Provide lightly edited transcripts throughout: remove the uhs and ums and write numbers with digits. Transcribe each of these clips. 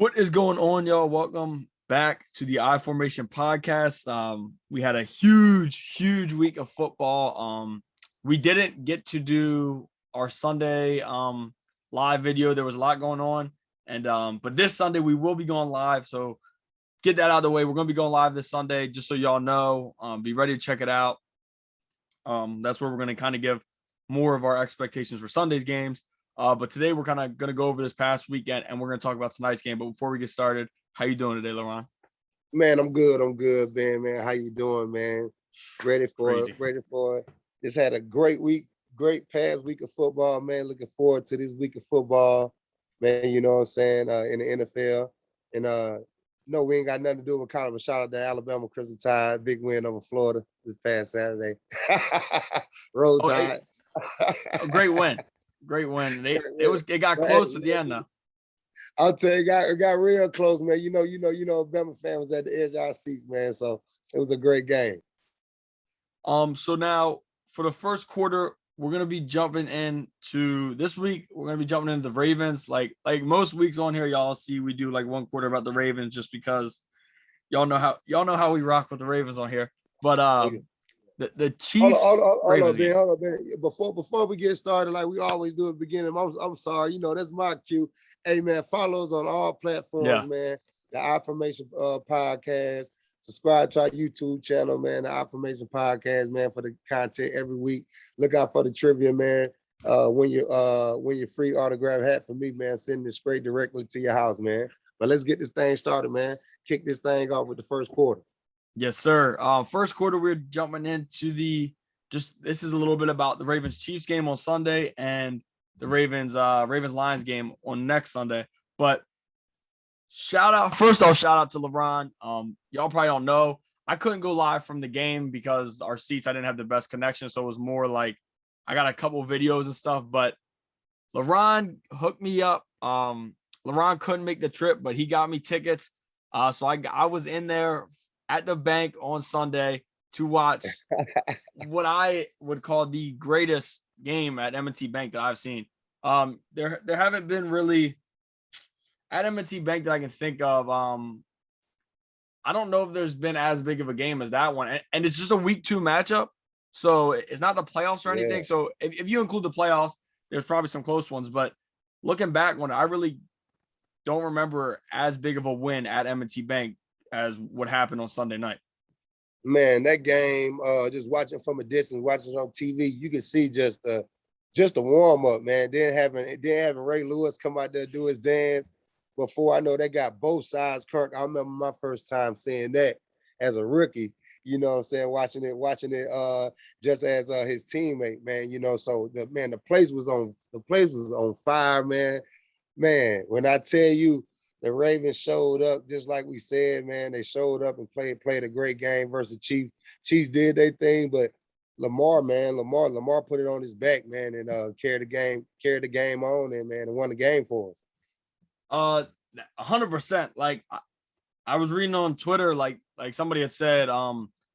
What is going on, y'all? Welcome back to the I Formation podcast. We had a huge week of football. We didn't get to do our Sunday live video. There was a lot going on, and but this Sunday we will be going live. So get that out of the way. We're going to be going live this Sunday, just so y'all know. Be ready to check it out. That's where we're going to kind of give more of our expectations for Sunday's games. But today we're kind of going to go over this past weekend, and we're going to talk about tonight's game. But before we get started, how you doing today, LaRon? Man, I'm good, man. How you doing, man? Ready for it. Just had a great week, great past week of football, man. Looking forward to this week of football, man. You know what I'm saying, in the NFL. And no, we ain't got nothing to do with college, but shout out to Alabama Crimson Tide, big win over Florida this past Saturday. Roll Tide. Great win. It got close at the end though. I'll tell you, it got real close, man. You know, Bama fan was at the edge of our seats, man. So it was a great game. So now for the first quarter, we're gonna be jumping into this week. We're gonna be jumping into the Ravens. Like most weeks on here, y'all see we do like one quarter about the Ravens just because y'all know how we rock with the Ravens on here. But the Chiefs. Hold on, Ben. Before we get started, like we always do at the beginning, I'm sorry. You know, that's my cue. Hey, man, follow us on all platforms, man. The Affirmation Podcast. Subscribe to our YouTube channel, man. The Affirmation Podcast, man, for the content every week. Look out for the trivia, man. When your free autograph hat for me, man, send it straight directly to your house, man. But let's get this thing started, man. Kick this thing off with the first quarter. Yes, sir. First quarter, we're jumping into this is a little bit about the Ravens Chiefs game on Sunday and the Ravens Lions game on next Sunday. But shout out to LeBron. Y'all probably don't know. I couldn't go live from the game because our seats, I didn't have the best connection. So it was more like I got a couple videos and stuff, but LeBron hooked me up. LeBron couldn't make the trip, but he got me tickets. So I was in there at the bank on Sunday to watch what I would call the greatest game at M&T Bank that I've seen. There haven't been really at M&T Bank that I can think of. I don't know if there's been as big of a game as that one, and it's just a week 2 matchup, so it's not the playoffs or anything. So if you include the playoffs, there's probably some close ones. But looking back, when I really don't remember as big of a win at M&T Bank as what happened on Sunday night. Man, that game, just watching from a distance, watching it on TV, you can see just the warm up, man. Then having Ray Lewis come out there do his dance. Before I know they got both sides crunk. I remember my first time seeing that as a rookie. You know what I'm saying? Watching it just as his teammate, man. You know, so the place was on fire, man. Man, when I tell you the Ravens showed up just like we said, man. They showed up and played a great game versus Chiefs. Chiefs did their thing, but Lamar put it on his back, man, and carried the game on and won the game for us. 100%. Like I was reading on Twitter, like somebody had said,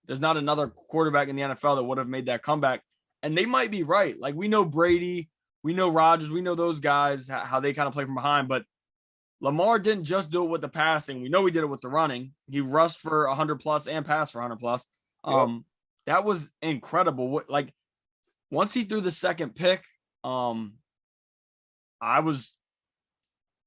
there's not another quarterback in the NFL that would have made that comeback, and they might be right. Like we know Brady, we know Rodgers, we know those guys how they kind of play from behind, but Lamar didn't just do it with the passing. We know he did it with the running. He rushed for 100 plus and passed for 100 plus. That was incredible. Like once he threw the second pick, I was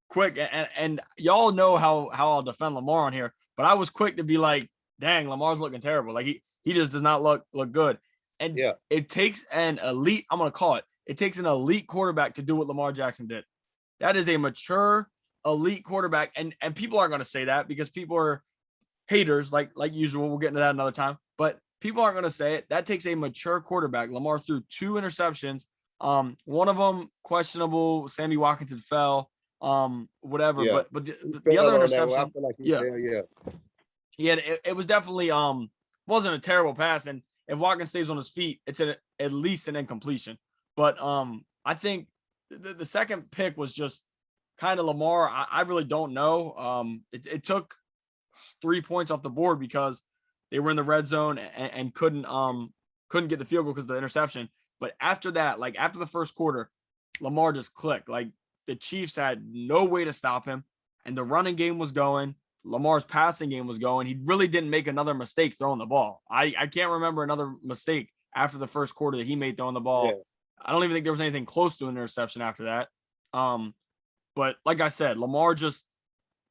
quick, and y'all know how I'll defend Lamar on here, but I was quick to be like, dang, Lamar's looking terrible. Like he just does not look good. And it takes an elite, I'm going to call it. It takes an elite quarterback to do what Lamar Jackson did. That is a mature elite quarterback, and people aren't going to say that because people are haters like usual. We'll get into that another time, but people aren't going to say it. That takes a mature quarterback. Lamar threw 2 interceptions. One of them questionable. Sammy Watkins fell. Whatever. Yeah. But the other interception, I feel like it was definitely wasn't a terrible pass. And if Watkins stays on his feet, it's at least an incompletion. But I think the second pick was just kind of Lamar. I really don't know. It took 3 points off the board because they were in the red zone and couldn't get the field goal because of the interception. But after that, like after the first quarter, Lamar just clicked. Like the Chiefs had no way to stop him. and the running game was going. Lamar's passing game was going. He really didn't make another mistake throwing the ball. I can't remember another mistake after the first quarter that he made throwing the ball. Yeah. I don't even think there was anything close to an interception after that. But like I said, Lamar just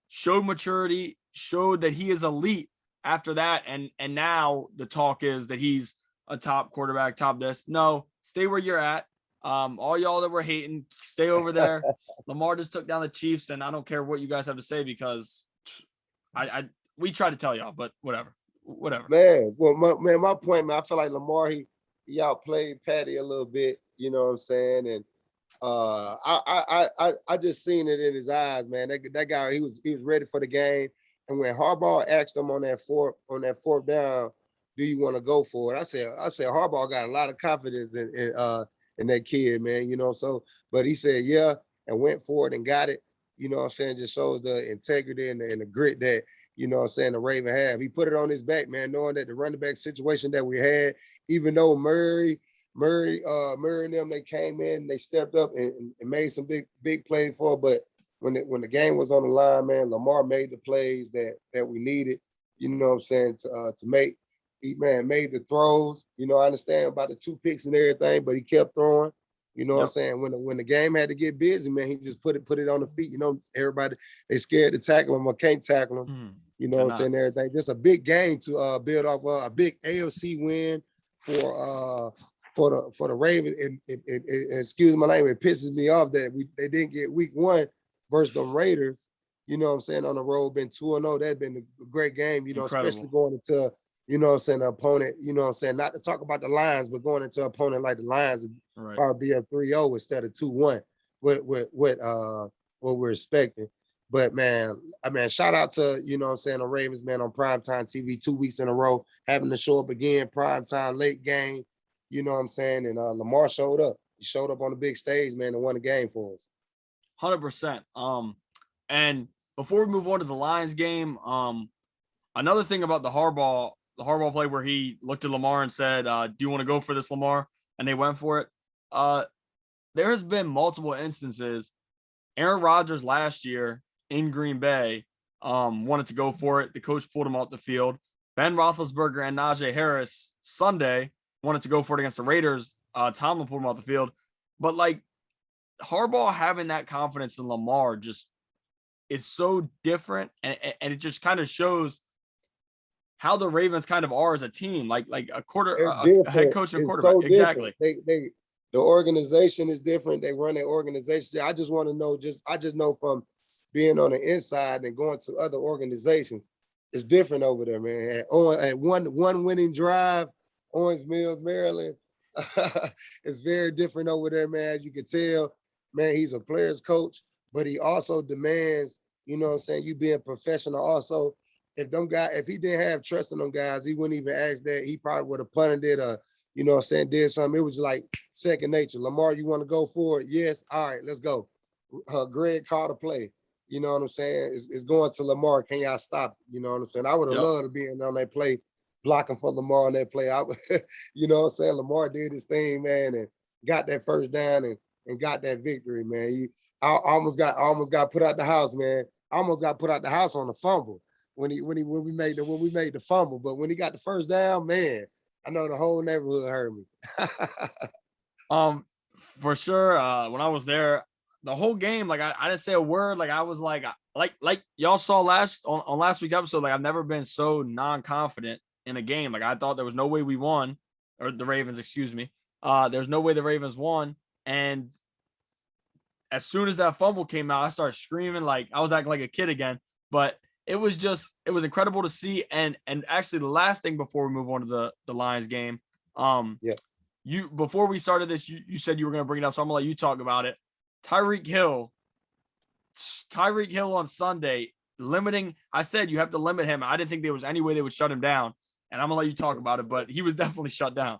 showed maturity, showed that he is elite after that. And now the talk is that he's a top quarterback, top this. No, stay where you're at. All y'all that were hating, stay over there. Lamar just took down the Chiefs, and I don't care what you guys have to say because we try to tell y'all, but whatever. Man, well, my point, man, I feel like Lamar, he outplayed Patty a little bit, you know what I'm saying? And I just seen it in his eyes, man. That guy, he was ready for the game. And when Harbaugh asked him on that fourth down, do you want to go for it? I said Harbaugh got a lot of confidence in that kid, man. You know, so but he said yeah and went for it and got it. You know what I'm saying? Just shows the integrity and the grit that, you know what I'm saying, the Raven have. He put it on his back, man, knowing that the running back situation that we had, even though Murray and them, they came in, they stepped up and made some big plays for it. But when the game was on the line, man, Lamar made the plays that we needed, you know what I'm saying, to make. He, man, made the throws. You know, I understand about the 2 picks and everything, but he kept throwing. You know what I'm saying? When the game had to get busy, man, he just put it on the feet. You know, everybody, they scared to tackle him or can't tackle him. You know what I'm saying? Everything. Just a big game to build off a big AFC win for the Ravens. Excuse my language, it pisses me off that they didn't get week 1 versus the Raiders. You know what I'm saying? On the road, been 2-0. That's been a great game. You know, Incredible. especially going into, you know what I'm saying, the opponent, you know what I'm saying, not to talk about the Lions, but going into an opponent like the Lions, probably be a 3-0 instead of 2-1 with what we're expecting. But man, shout out to, you know what I'm saying, the Ravens, man, on primetime TV 2 weeks in a row, having to show up again, primetime, late game, you know what I'm saying? And Lamar showed up. He showed up on the big stage, man, and won the game for us. 100%. And before we move on to the Lions game, another thing about the Harbaugh play where he looked at Lamar and said, do you want to go for this, Lamar? And they went for it. There has been multiple instances. Aaron Rodgers last year in Green Bay wanted to go for it. The coach pulled him off the field. Ben Roethlisberger and Najee Harris Sunday wanted to go for it against the Raiders. Tomlin pulled him off the field. But like Harbaugh having that confidence in Lamar just is so different. And it just kind of shows how the Ravens kind of are as a team, like a head coach and quarterback. So exactly. The organization is different. They run their organization. I just want to know, I just know from being on the inside and going to other organizations, it's different over there, man. At one winning drive, Orange Mills, Maryland, it's very different over there, man. As you can tell, man, he's a player's coach, but he also demands, you know what I'm saying, you being professional also. If he didn't have trust in them guys, he wouldn't even ask that. He probably would have punted it or, you know what I'm saying, did something. It was like second nature. Lamar, you want to go for it? Yes. All right, let's go. Greg called a play. You know what I'm saying? It's going to Lamar. Can y'all stop it? You know what I'm saying? I would have loved to be on that play, blocking for Lamar on that play. You know what I'm saying? Lamar did his thing, man, and got that first down and got that victory, man. I almost got put out the house, man. I almost got put out the house on the fumble when we made the fumble. But when he got the first down, man, I know the whole neighborhood heard me. For sure. When I was there, the whole game, like I didn't say a word. Like I was like y'all saw on last week's episode. Like I've never been so non-confident in a game. Like I thought there was no way we won, or the Ravens, excuse me. There's no way the Ravens won. And as soon as that fumble came out, I started screaming like I was acting like a kid again. But it was incredible to see. And actually, the last thing before we move on to the Lions game, before we started this, you said you were going to bring it up, so I'm gonna let you talk about it. Tyreek Hill on Sunday, I said you have to limit him. I didn't think there was any way they would shut him down, and I'm gonna let you talk about it, but he was definitely shut down.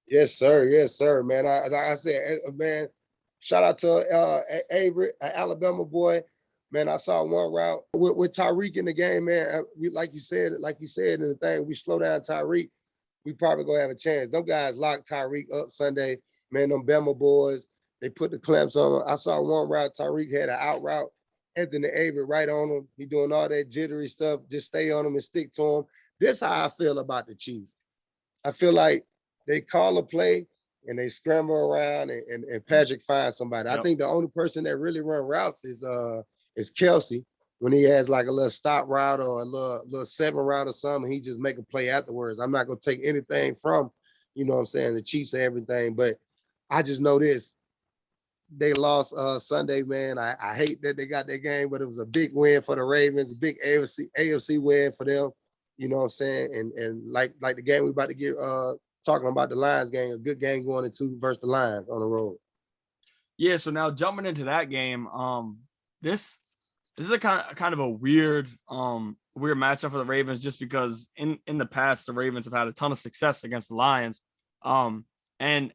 Yes, sir, man. I said, man, shout out to Avery, an Alabama boy. Man, I saw one route with Tyreek in the game, man. Like you said in the thing, we slow down Tyreek, we probably gonna have a chance. Them guys locked Tyreek up Sunday, man. Them Bama boys, they put the clamps on him. I saw one route, Tyreek had an out route. Anthony Averett right on him. He doing all that jittery stuff. Just stay on him and stick to him. This is how I feel about the Chiefs. I feel like they call a play and they scramble around and Patrick finds somebody. I think the only person that really run routes is Kelsey when he has like a little stop route or a little 7 route or something. He just make a play afterwards. I'm not gonna take anything from, you know what I'm saying, the Chiefs and everything, but I just know this. They lost Sunday, man. I hate that they got that game, but it was a big win for the Ravens, a big AFC win for them. You know what I'm saying? And like the game we about to get talking about the Lions game, a good game going into versus the Lions on the road. Yeah, so now jumping into that game, this is a kind of a weird matchup for the Ravens, just because in the past the Ravens have had a ton of success against the Lions. And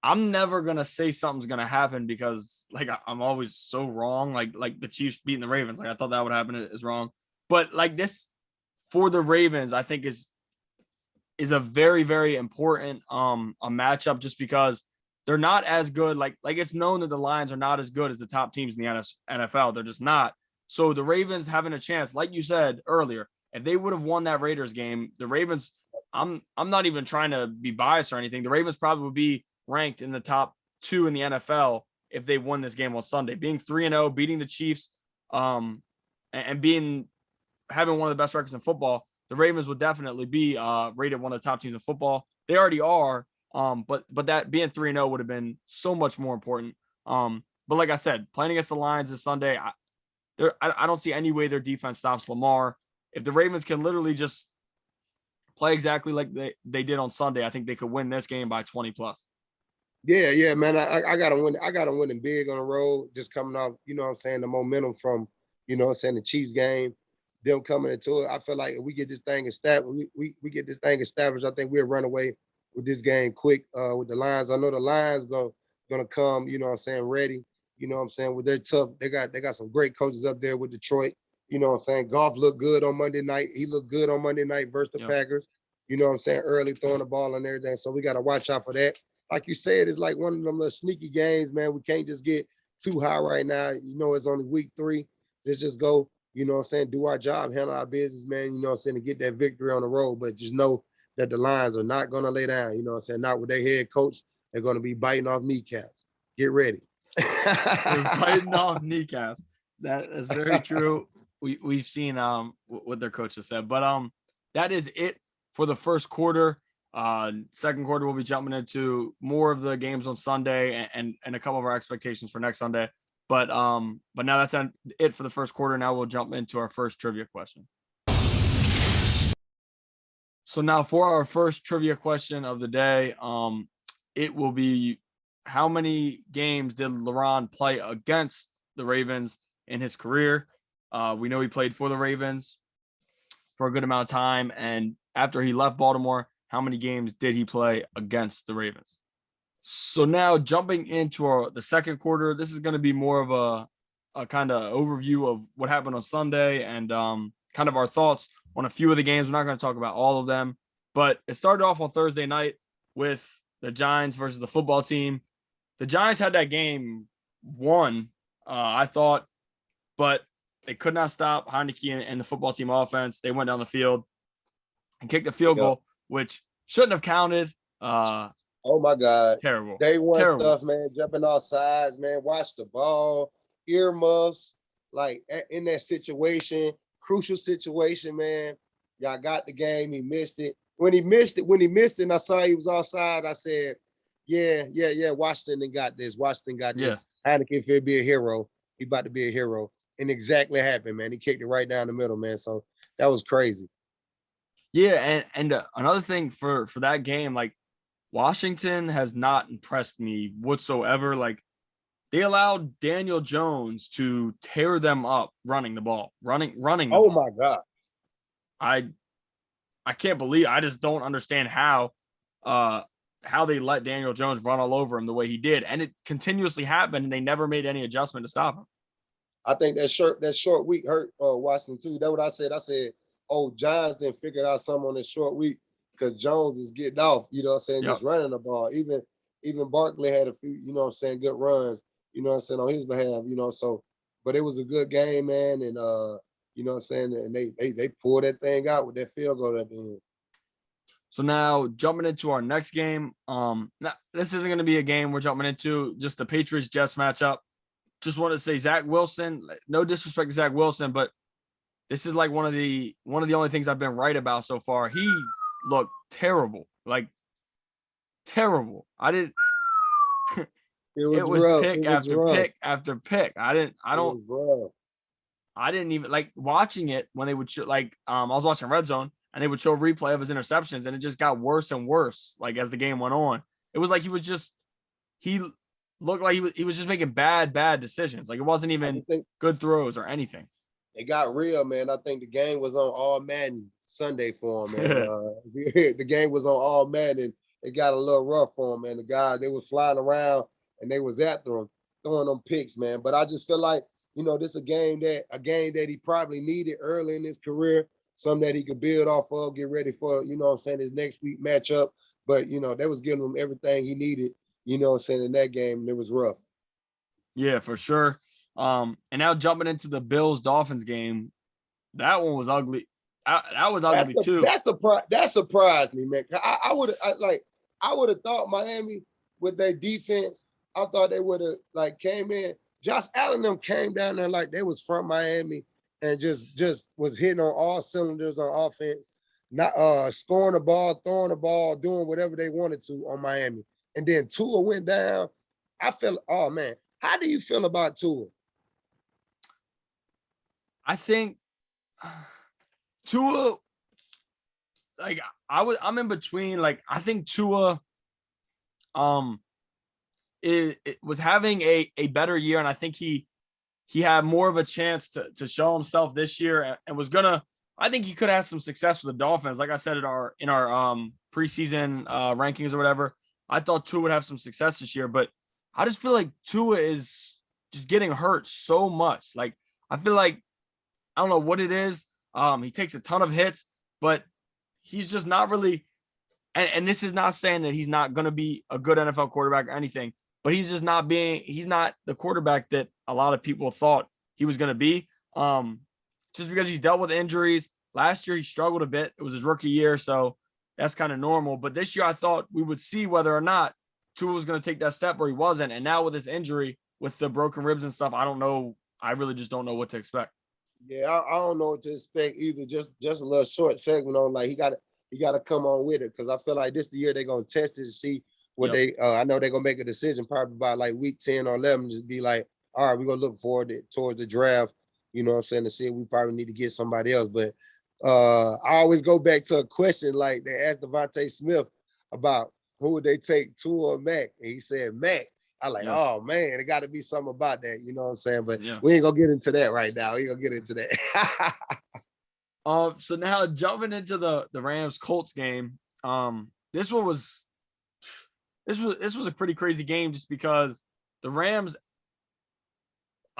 I'm never gonna say something's gonna happen because like I'm always so wrong. Like the Chiefs beating the Ravens, like I thought that would happen is wrong. But like this for the Ravens, I think is a very, very important a matchup, just because they're not as good. Like it's known that the Lions are not as good as the top teams in the NFL. They're just not. So the Ravens having a chance, like you said earlier, if they would have won that Raiders game, the Ravens, I'm not even trying to be biased or anything. The Ravens probably would be ranked in the top 2 in the NFL if they won this game on Sunday. Being 3-0, beating the Chiefs, and having one of the best records in football, the Ravens would definitely be rated one of the top teams in football. They already are, but that being 3-0 would have been so much more important. But like I said, playing against the Lions this Sunday, I don't see any way their defense stops Lamar. If the Ravens can literally just play exactly like they did on Sunday, I think they could win this game by 20 plus. Yeah, man. I gotta win. I gotta win big on the road. Just coming off, you know what I'm saying, the momentum from, you know what I'm saying, the Chiefs game, them coming into it. I feel like if we get this thing established, we get this thing established, I think we'll run away with this game quick with the Lions. I know the Lions gonna come, you know what I'm saying, ready. You know what I'm saying, with their tough. They got some great coaches up there with Detroit. You know what I'm saying. Goff looked good on Monday night. He looked good on Monday night versus the Packers. You know what I'm saying, early throwing the ball and everything. So we got to watch out for that. Like you said, it's like one of them little sneaky games, man. We can't just get too high right now. You know, it's only week 3. Let's just go, you know what I'm saying, do our job, handle our business, man, you know what I'm saying, to get that victory on the road. But just know that the Lions are not going to lay down, you know what I'm saying, not with their head coach. They're going to be biting off kneecaps. Get ready. They're biting off kneecaps. That is very true. We've seen what their coach has said. But that is it for the first quarter. Second quarter, we'll be jumping into more of the games on Sunday and a couple of our expectations for next Sunday. But now that's it for the first quarter. Now we'll jump into our first trivia question. So now for our first trivia question of the day, it will be, how many games did LeBron play against the Ravens in his career? We know he played for the Ravens for a good amount of time, and after he left Baltimore, how many games did he play against the Ravens? So now jumping into the second quarter, this is going to be more of a kind of overview of what happened on Sunday and kind of our thoughts on a few of the games. We're not going to talk about all of them, but it started off on Thursday night with the Giants versus the football team. The Giants had that game won, I thought, but they could not stop Heineke and the football team offense. They went down the field and kicked a field goal, which shouldn't have counted. Oh my God. Terrible. Day one stuff, man. Jumping off sides, man. Watch the ball, earmuffs, like in that situation, crucial situation, man. Y'all got the game. He missed it. When he missed it, and I saw he was offside, I said, yeah. Washington got this. Yeah. Heineke, if he'll be a hero, he about to be a hero. And exactly happened, man. He kicked it right down the middle, man. So that was crazy. Yeah, and another thing for that game, like, Washington has not impressed me whatsoever. Like, they allowed Daniel Jones to tear them up running the ball, running. Oh my God. I can't believe, I just don't understand how they let Daniel Jones run all over him the way he did. And it continuously happened, and they never made any adjustment to stop him. I think that short week hurt Washington too. That's what I said. I said, oh, Giants didn't figure out something on this short week because Jones is getting off, you know what I'm saying, just running the ball. Even Barkley had a few, you know what I'm saying, good runs. you know what I'm saying, on his behalf, so but it was a good game, man, and you know what I'm saying, and they pulled that thing out with that field goal at the end. So now jumping into our next game, this isn't going to be a game we're jumping into, just the Patriots Jets matchup. Just want to say Zach Wilson, no disrespect to Zach Wilson, but this is like one of the only things I've been right about so far. He looked terrible, like terrible. It It was was rough. pick It was after rough. pick after pick. I didn't even like watching it when they would show, I was watching Red Zone and they would show a replay of his interceptions, and it just got worse and worse like as the game went on. It was like he looked like he was just making bad decisions. Like it wasn't even good throws or anything. It got real, man. I think the game was on All Madden Sunday for him, man. The game was on All Madden. It got a little rough for him, man. The guy, they was flying around and they was after him, throwing them picks, man. But I just feel like, this is a game that he probably needed early in his career, something that he could build off of, get ready for, his next week matchup. But, they was giving him everything he needed, in that game, and it was rough. Yeah, for sure. And now jumping into the Bills Dolphins game, that one was ugly. That was ugly too. That surprised me, man. I would have thought Miami with their defense, I thought they would have came in. Josh Allen them came down there like they was from Miami and just was hitting on all cylinders on offense, not scoring the ball, throwing the ball, doing whatever they wanted to on Miami. And then Tua went down. I felt, oh man, how do you feel about Tua? I think Tua, I'm in between. Like, I think Tua, it was having a better year, and I think he had more of a chance to show himself this year, and was gonna. I think he could have some success with the Dolphins. Like I said in our preseason rankings or whatever, I thought Tua would have some success this year, but I just feel like Tua is just getting hurt so much. Like, I feel like I don't know what it is. He takes a ton of hits, but he's just not really. And this is not saying that he's not going to be a good NFL quarterback or anything, but he's just not being. He's not the quarterback that a lot of people thought he was going to be. Just because he's dealt with injuries. Last year he struggled a bit. It was his rookie year, so that's kind of normal. But this year I thought we would see whether or not Tua was going to take that step where he wasn't. And now with this injury, with the broken ribs and stuff, I don't know. I really just don't know what to expect. Yeah, I don't know what to expect either. Just a little short segment on he got to come on with it, because I feel like this the year they're gonna test it to see what they. I know they're gonna make a decision probably by week 10 or 11. Just be like, all right, we're gonna look forward towards the draft. You know what I'm saying, to see if we probably need to get somebody else. But I always go back to a question like they asked Devontae Smith about who would they take, Tua or Mac, and he said Mac. I oh man, it got to be something about that, you know what I'm saying? But we ain't gonna get into that right now. We ain't gonna get into that. So now jumping into the Rams Colts game, this was a pretty crazy game just because I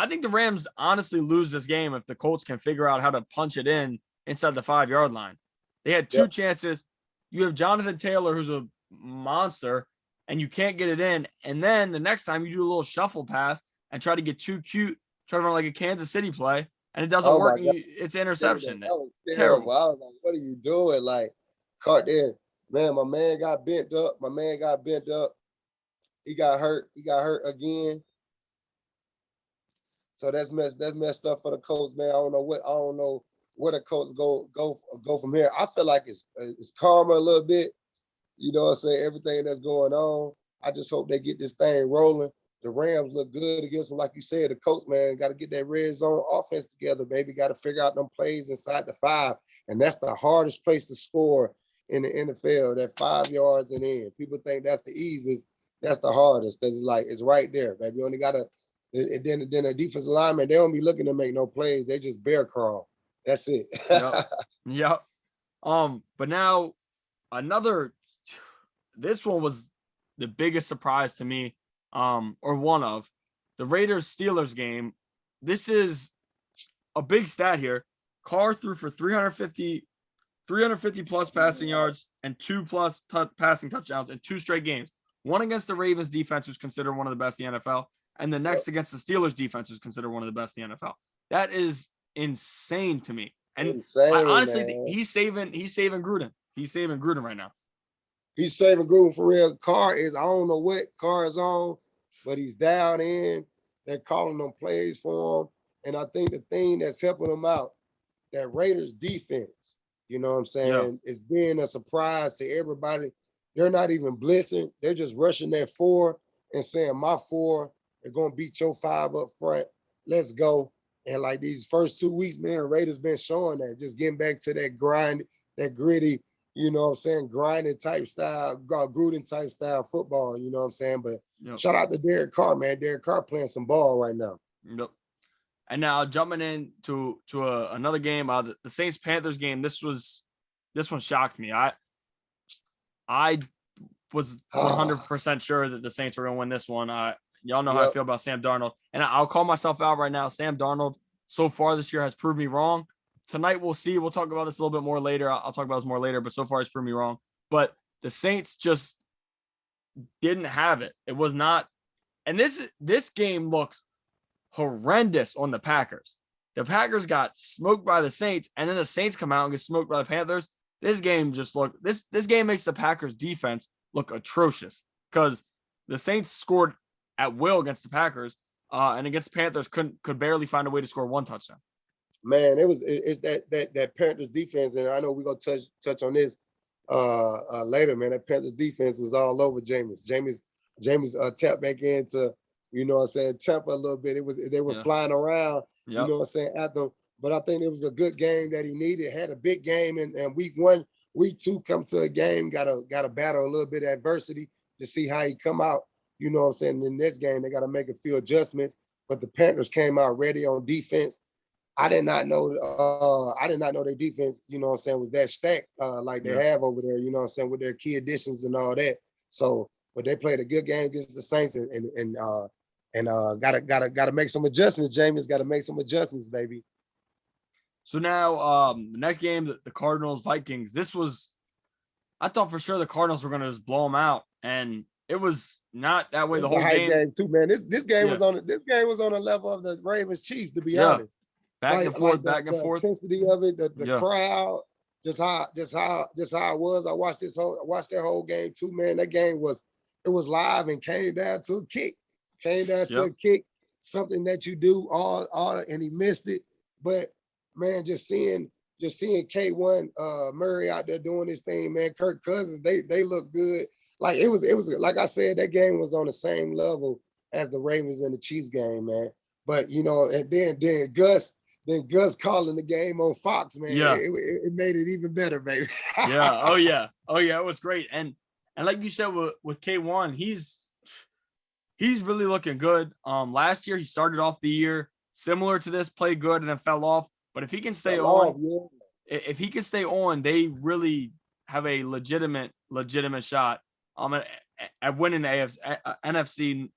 think the Rams honestly lose this game if the Colts can figure out how to punch it in inside the 5-yard line. They had two chances. You have Jonathan Taylor, who's a monster, and you can't get it in. And then the next time you do a little shuffle pass and try to get too cute, try to run like a Kansas City play, and it doesn't work. It's interception. That was terrible. I was like, what are you doing? Caught there. Man, my man got bent up. He got hurt. Again. So that's messed up for the Colts, man. I don't know where the Colts go from here. I feel like it's karma a little bit. You know what I'm saying? Everything that's going on. I just hope they get this thing rolling. The Rams look good against them. Like you said, the Colts, man, got to get that red zone offense together, baby. Got to figure out them plays inside the 5. And that's the hardest place to score in the NFL, that 5 yards and in. People think that's the easiest. That's the hardest, because it's right there, baby. You only got to, and then the defensive lineman, they don't be looking to make no plays. They just bear crawl. That's it. Yep. But now this one was the biggest surprise to me, or one of the Raiders-Steelers game. This is a big stat here. Carr threw for 350 plus passing yards and 2+ passing touchdowns in 2 straight games. One against the Ravens defense, who's considered one of the best in the NFL, and the next against the Steelers defense is considered one of the best in the NFL. That is insane to me. And Insane, honestly, man. he's saving Gruden. He's saving Gruden right now. He's saving Gruden for real. Carr is, I don't know what Carr is on, but he's down in. They're calling them plays for him. And I think the thing that's helping him out, that Raiders defense, you know what I'm saying, is being a surprise to everybody. They're not even blitzing. They're just rushing their 4 and saying, my 4 are going to beat your 5 up front. Let's go. And like these first 2 weeks, man, Raiders been showing that, just getting back to that grind, that gritty, you know what I'm saying, grinding type style, Gruden type style football, you know what I'm saying? But shout out to Derek Carr, man. Derek Carr playing some ball right now. Yep. And now jumping into another game, the Saints Panthers game. This one shocked me. I was 100% sure that the Saints were going to win this one. Y'all know how I feel about Sam Darnold, and I'll call myself out right now. Sam Darnold so far this year has proved me wrong. Tonight we'll see. We'll talk about this a little bit more later. I'll talk about this more later, but so far it's proved me wrong. But the Saints just didn't have it. It was not. And this game looks horrendous on the Packers. The Packers got smoked by the Saints, and then the Saints come out and get smoked by the Panthers. This game just looked. This game makes the Packers defense look atrocious because the Saints scored at will against the Packers, and against the Panthers could barely find a way to score one touchdown. Man, it's that Panthers defense, and I know we're gonna touch on this later, man. That Panthers defense was all over Jameis. Jameis tapped back into, you know what I'm saying, Tampa a little bit. They were flying around, you know what I'm saying, at them. But I think it was a good game that he needed. Had a big game, and week 1, week 2 come to a game, got to battle a little bit of adversity to see how he come out. You know what I'm saying? In this game, they got to make a few adjustments. But the Panthers came out ready on defense. I did not know their defense, you know what I'm saying, was that stacked like they have over there, you know what I'm saying, with their key additions and all that. So, but they played a good game against the Saints and gotta make some adjustments. Jameis got to make some adjustments, baby. So now the next game, the Cardinals Vikings. I thought for sure the Cardinals were gonna just blow them out, and it was not that way the whole game too, man. This game was on the level of the Ravens Chiefs, to be honest. Back and forth. The intensity of it, the crowd, just how it was. I watched that whole game too, man. That game was live and came down to a kick. Something that you do all and he missed it. But man, just seeing K1 Murray out there doing his thing, man. Kirk Cousins, they look good. Like it was like I said, that game was on the same level as the Ravens and the Chiefs game, man. But you know, and then Gus calling the game on Fox, man. It made it even better, baby. Oh yeah, it was great. And like you said with K1, he's really looking good. Last year he started off the year similar to this, played good and then fell off. But if he can stay if he can stay on, they really have a legitimate shot at winning the NFC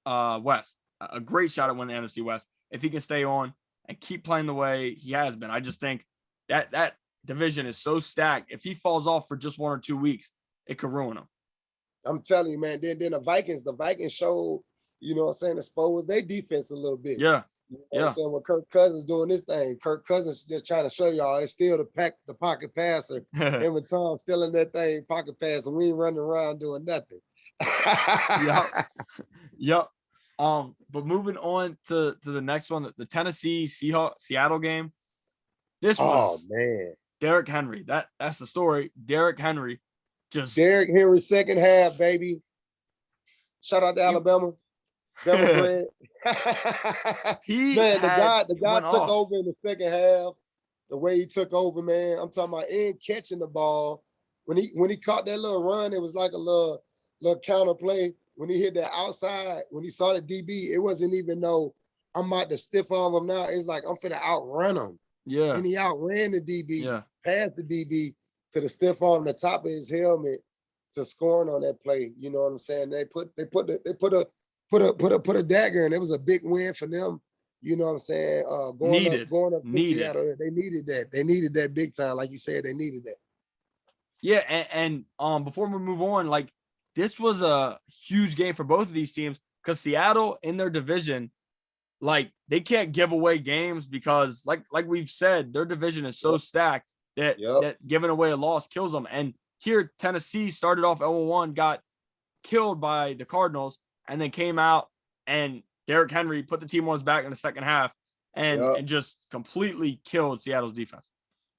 West. A great shot at winning the NFC West if he can stay on and keep playing the way he has been. I just think that division is so stacked. If he falls off for just 1 or 2 weeks, it could ruin him. I'm telling you, man. Then the Vikings showed, you know what I'm saying, exposed their defense a little bit. Yeah. You know what I'm saying? When Kirk Cousins doing this thing, Kirk Cousins just trying to show y'all it's still the pocket passer. Him and Tom still in that thing, pocket passer. We ain't running around doing nothing. Yep. But moving on to the next one, the Tennessee Seattle game. This was man. Derrick Henry. That's the story. Derrick Henry second half, baby. Shout out to Alabama. The guy took over in the second half. The way he took over, man. I'm talking about in catching the ball. When he caught that little run, it was like a little counter play. When he hit that outside, when he saw the DB, it wasn't even no, I'm about to stiff arm him now. It's like I'm finna outrun him. Yeah. And he outran the DB, past the DB to the stiff arm on the top of his helmet to scoring on that play. You know what I'm saying? They put a dagger in. It was a big win for them. You know what I'm saying? Going up to Seattle. They needed that. They needed that big time. Like you said, they needed that. Yeah, and before we move on, like this was a huge game for both of these teams because Seattle in their division, like they can't give away games because like we've said, their division is so stacked that giving away a loss kills them. And here Tennessee started off 0-1, got killed by the Cardinals, and then came out and Derrick Henry put the team on his back in the second half and just completely killed Seattle's defense.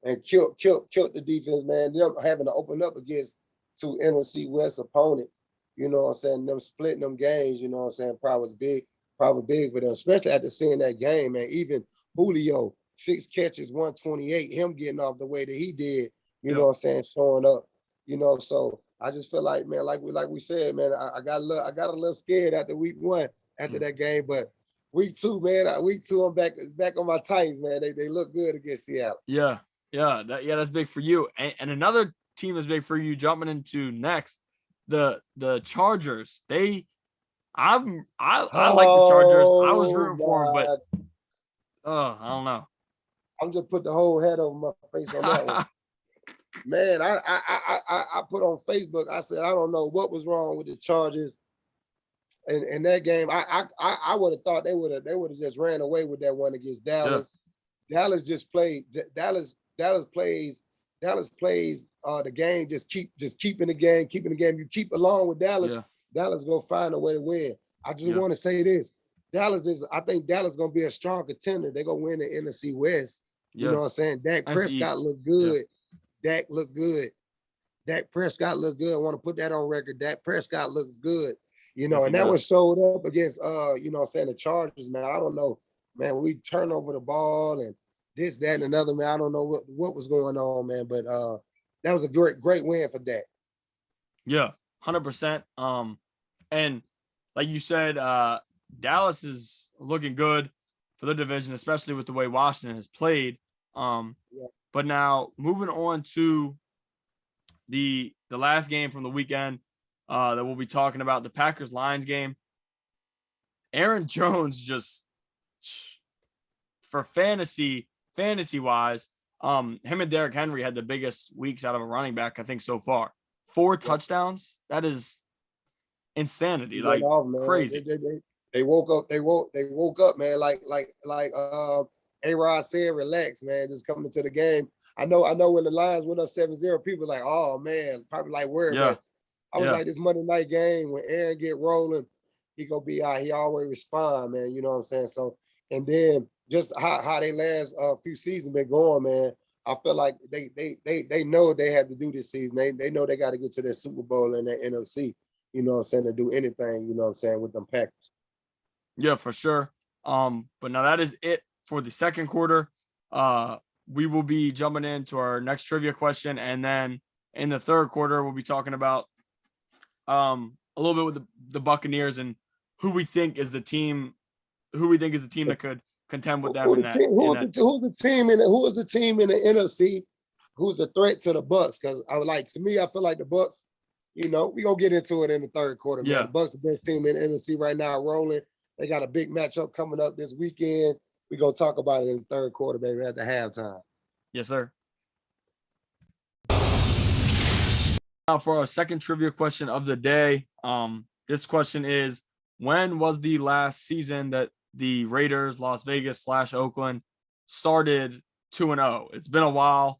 And killed the defense, man. Them having to open up against two NFC West opponents, you know what I'm saying? Them splitting them games, you know what I'm saying? Probably big for them, especially after seeing that game, man. Even Julio, 6 catches, 128, him getting off the way that he did, you know what I'm saying, showing up, you know. So I just feel like, man, like we said, man, I got a little scared after week 1 after that game, but week 2, man, I'm back on my Titans, man. They look good against Seattle. That's big for you. And another team that's big for you jumping into next, the Chargers. I like the Chargers. I was rooting for them, but I don't know. I'm just put the whole head over my face on that one. Man, I put on Facebook, I said, I don't know what was wrong with the Chargers in that game. I would have thought they would have just ran away with that one against Dallas. Dallas just played. Dallas plays the game, just keeping the game. You keep along with Dallas, Dallas gonna find a way to win. I just want to say this. I think Dallas gonna be a strong contender. They're gonna win the NFC West. You know what I'm saying? Dak Prescott looked good. Dak looked good. Dak Prescott looked good. I want to put that on record. Dak Prescott looks good. You know, and that was showed up against you know what I'm saying, the Chargers, man. I don't know, man. We turn over the ball and this, that, and another, man. I don't know what was going on, man. But that was a great win for Dak. Yeah, 100%. And like you said, Dallas is looking good for the division, especially with the way Washington has played. But now moving on to the last game from the weekend that we'll be talking about, the Packers-Lions game. Aaron Jones just, for fantasy-wise, him and Derrick Henry had the biggest weeks out of a running back, I think, so far. 4 touchdowns. That is insanity. Like crazy. They woke up, man. Like A-Rod said, relax, man. Just coming to the game. I know when the Lions went up 7-0, people were like, oh man, probably like worried. But I was like, this Monday night game, when Aaron get rolling, he gonna be out. He always respond, man. You know what I'm saying? So, and then just how they last few seasons been going, man. I feel like they know they had to do this season. They know they got to get to that Super Bowl and that NFC. You know what I'm saying, to do anything, you know what I'm saying, with them Packers. Yeah, for sure. But now that is it for the second quarter. We will be jumping into our next trivia question, and then in the third quarter, we'll be talking about a little bit with the Buccaneers and who we think is the team that could contend with them. Who is the team in the NFC who's a threat to the Bucs? Because I feel like the Bucs, you know, we're gonna get into it in the third quarter, man. The Bucs, the best team in the NFC right now, rolling. They got a big matchup coming up this weekend. We're gonna talk about it in the third quarter, baby, at the halftime. Yes, sir. Now for our second trivia question of the day. This question is, when was the last season that the Raiders, Las Vegas / Oakland, started 2-0? It's been a while.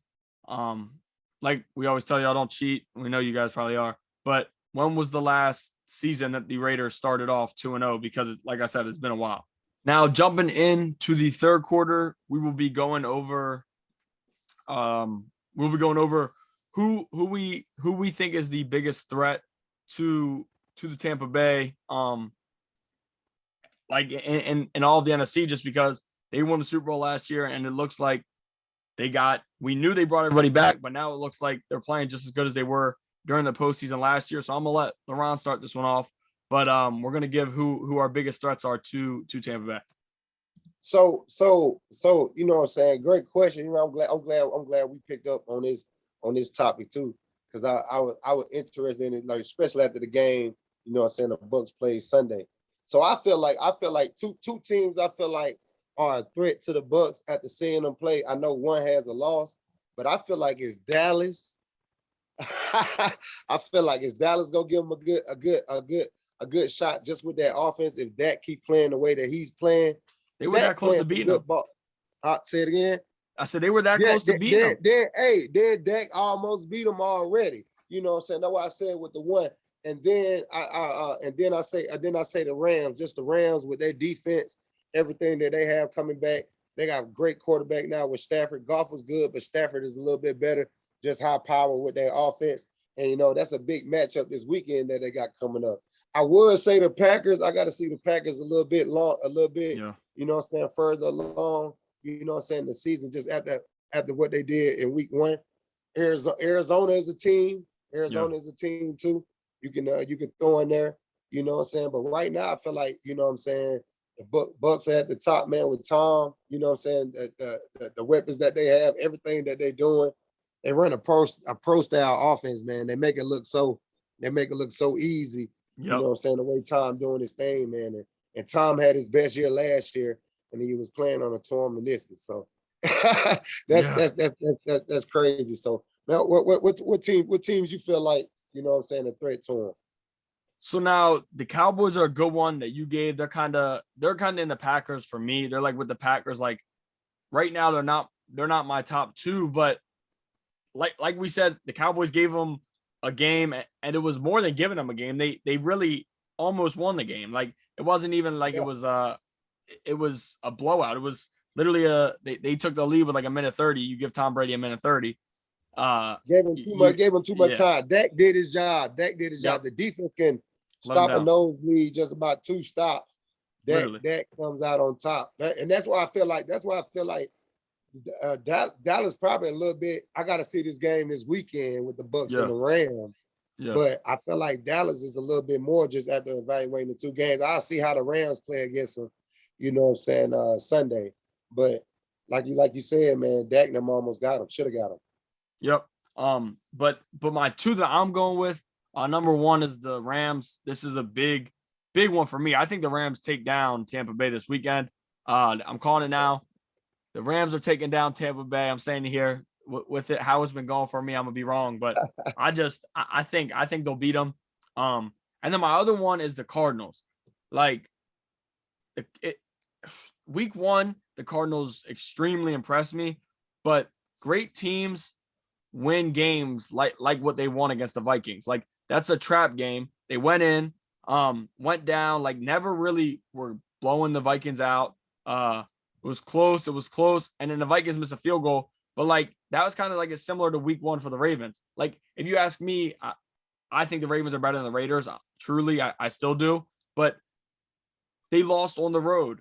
Like we always tell y'all, don't cheat. We know you guys probably are. But when was the last season that the Raiders started off 2-0? Because, like I said, it's been a while. Now, jumping into the third quarter, we will be going over. Who we think is the biggest threat to the Tampa Bay. Like in all of the NFC, just because they won the Super Bowl last year, and it looks like we knew they brought everybody back, but now it looks like they're playing just as good as they were during the postseason last year. So I'm gonna let LeRon start this one off, but we're gonna give who our biggest threats are to Tampa Bay. So you know what I'm saying? Great question. You know, I'm glad we picked up on this topic too, because I was interested in it, like especially after the game. You know what I'm saying? The Bucs played Sunday, so I feel like two teams I feel like are a threat to the Bucs after seeing them play. I know one has a loss, but I feel like it's Dallas. I feel like it's Dallas gonna give them a good shot just with that offense. If Dak keep playing the way that he's playing, They were that Dak close playing to some beating good them. ball. Say it again. I said they were that Yeah, close to beating them. then Dak almost beat them already. You know what I'm saying? That's why I said with the one. And then I say the Rams, just the Rams with their defense, everything that they have coming back. They got a great quarterback now with Stafford. Goff was good, but Stafford is a little bit better. Just high power with their offense. And that's a big matchup this weekend that they got coming up. I would say the Packers. I got to see the Packers a little bit, Yeah. further along. The season just after what they did in week one. Arizona is a team. Arizona is a team too. You can throw in there, But right now I feel like, the Bucks are at the top, man, with Tom, the weapons that they have, everything that they're doing. They run a pro style offense, man. They make it look so easy. Yep. The way Tom doing his thing, man. And Tom had his best year last year, and he was playing on a torn meniscus. So that's crazy. So now what teams you feel like, a threat to him? So now the Cowboys are a good one that you gave. They're kind of in the Packers for me. They're like with the Packers, like right now they're not my top two, but like we said, the Cowboys gave them a game, and it was more than giving them a game. They really almost won the game. Like it wasn't even like it was a blowout. It was literally they took the lead with like a minute 30. You give Tom Brady a minute 30. Gave him too much time. Dak did his job. The defense can stop a nosebleed just about 2 stops. Dak comes out on top. And that's why I feel like Dallas probably a little bit. I got to see this game this weekend with the Bucks and the Rams. Yeah. But I feel like Dallas is a little bit more just after evaluating the 2 games. I'll see how the Rams play against them, Sunday. But like you said, man, Dak them almost got him. Should have got him. Yep. But my 2 that I'm going with, number 1 is the Rams. This is a big one for me. I think the Rams take down Tampa Bay this weekend. I'm calling it now. The Rams are taking down Tampa Bay. I'm saying it here with it, how it's been going for me. I'm gonna be wrong, but I think they'll beat them. And then my other one is the Cardinals. Like week 1, the Cardinals extremely impressed me, but great teams win games like what they won against the Vikings. Like that's a trap game. They went in, went down, like never really were blowing the Vikings out. It was close. And then the Vikings missed a field goal. But like that was kind of like similar to week 1 for the Ravens. Like if you ask me, I think the Ravens are better than the Raiders. Truly, I still do. But they lost on the road.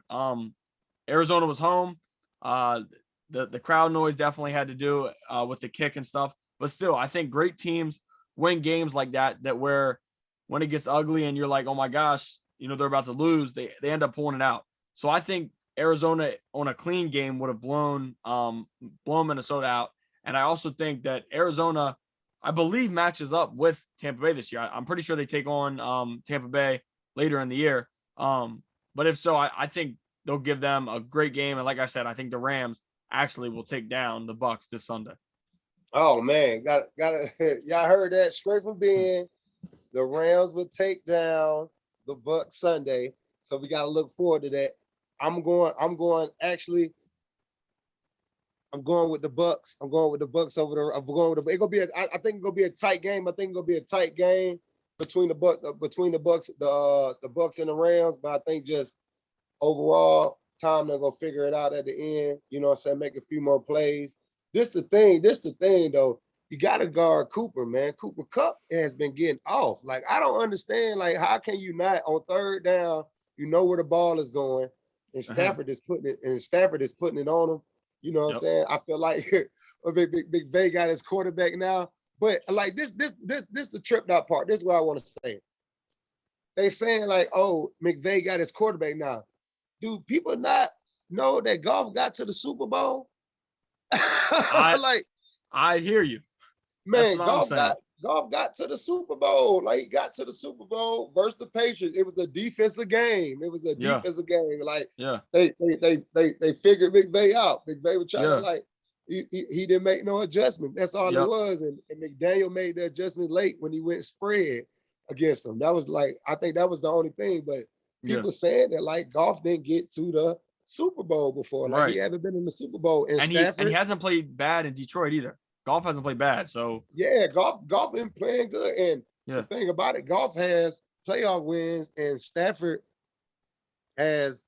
Arizona was home. The crowd noise definitely had to do with the kick and stuff. But still, I think great teams win games like that where when it gets ugly and you're like, oh my gosh, they're about to lose, they end up pulling it out. So I think Arizona on a clean game would have blown Minnesota out. And I also think that Arizona, I believe, matches up with Tampa Bay this year. I'm pretty sure they take on Tampa Bay later in the year. But if so, I think they'll give them a great game. And like I said, I think the Rams actually will take down the Bucks this Sunday. Oh man, got y'all heard that straight from Ben. The Rams will take down the Bucks Sunday. So we got to look forward to that. I'm going with the Bucks. I'm going with the Bucks over the. I'm going with the. It's gonna be. I think it's gonna be a tight game. I think it's gonna be a tight game between the Bucks, the Bucks and the Rams. But I think just overall, Tom they're gonna figure it out at the end. Make a few more plays. This the thing though. You gotta guard Cooper, man. Cooper Kupp has been getting off. Like I don't understand. Like how can you not on 3rd down? You know where the ball is going, and Stafford is putting it on him. You know what I'm saying? I feel like Big Bay got his quarterback now. But like this the tripped out part. This is what I want to say. They saying like, oh, McVay got his quarterback now. Do people not know that Goff got to the Super Bowl? I hear you. Man, Goff got to the Super Bowl. Like he got to the Super Bowl versus the Patriots. It was a defensive game. Like they figured McVay out. McVay was trying to like he didn't make no adjustment. That's all it was. And McDaniel made the adjustment late when he went spread. against them. That was like, I think that was the only thing. But Yeah. people saying that like Goff didn't get to the Super Bowl before. Like he Right. hasn't been in the Super Bowl. And And he Stafford, hasn't played bad in Detroit either. Golf hasn't played bad. So yeah, Goff been playing good. And the yeah. thing about it, Goff has playoff wins, and Stafford has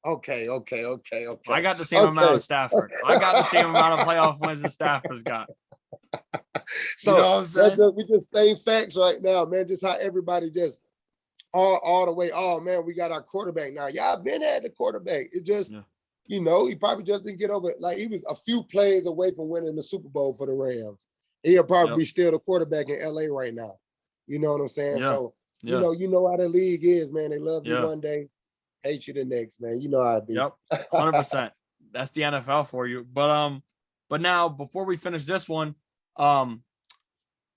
I got the same amount okay. of Stafford. I got the same amount of playoff wins as Stafford's got. You know So what I'm saying? we just stay facts right now, man. Just how everybody just all the way. Oh man, we got our quarterback now. Y'all been at the quarterback. It just, Yeah. he probably just didn't get over it. Like he was a few plays away from winning the Super Bowl for the Rams. He'll probably be still the quarterback in LA right now. You know what I'm saying? Yeah. So Yeah. you know how the league is, man. They love you Yeah. one day, hate you the next, man. You know how it be. Yep. 100%. That's the NFL for you. But now before we finish this one,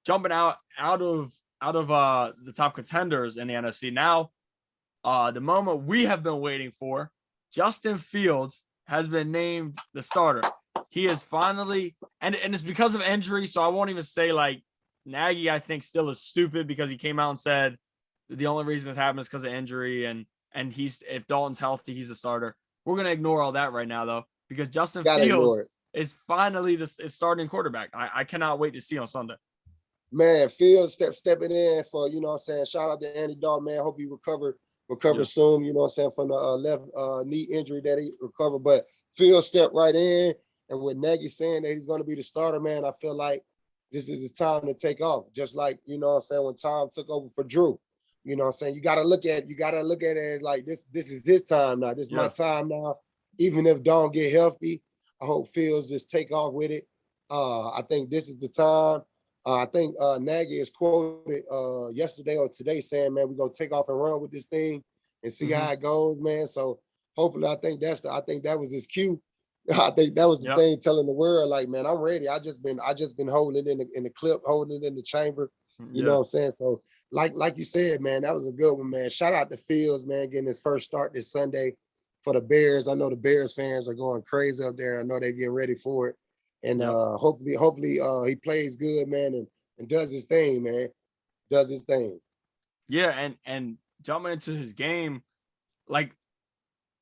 jumping out of the top contenders in the NFC now, the moment we have been waiting for, Justin Fields has been named the starter. He is finally, and it's because of injury, so I won't even say like Nagy, I think, still is stupid because he came out and said the only reason this happened is because of injury, and he's, if Dalton's healthy, he's a starter. We're gonna ignore all that right now though, because Justin Fields is finally the starting quarterback. I cannot wait to see on Sunday. Man, Fields stepping in for, you know what I'm saying, shout out to Andy Dalton, man. Hope he recover soon, you know what I'm saying, from the left knee injury that he recovered. But Fields stepped right in, and with Nagy saying that he's going to be the starter, man, I feel like this is his time to take off. Just like, you know what I'm saying, when Tom took over for Drew. You know what I'm saying? You gotta look at it as like this is his time now. This is my time now. Even if Don get healthy, I hope Fields just take off with it. I think this is the time. I think Nagy is quoted yesterday or today saying, man, we're gonna take off and run with this thing and see how it goes, man. So hopefully, I think that was his cue. I think that was the thing, telling the world, like, man, I'm ready. I just been holding it in the clip, holding it in the chamber. You know what I'm saying? So like you said, man, that was a good one, man. Shout out to Fields, man, getting his first start this Sunday for the Bears. I know the Bears fans are going crazy up there. I know they're getting ready for it. And hopefully he plays good, man, and does his thing, man. Does his thing. Yeah, and jumping into his game, like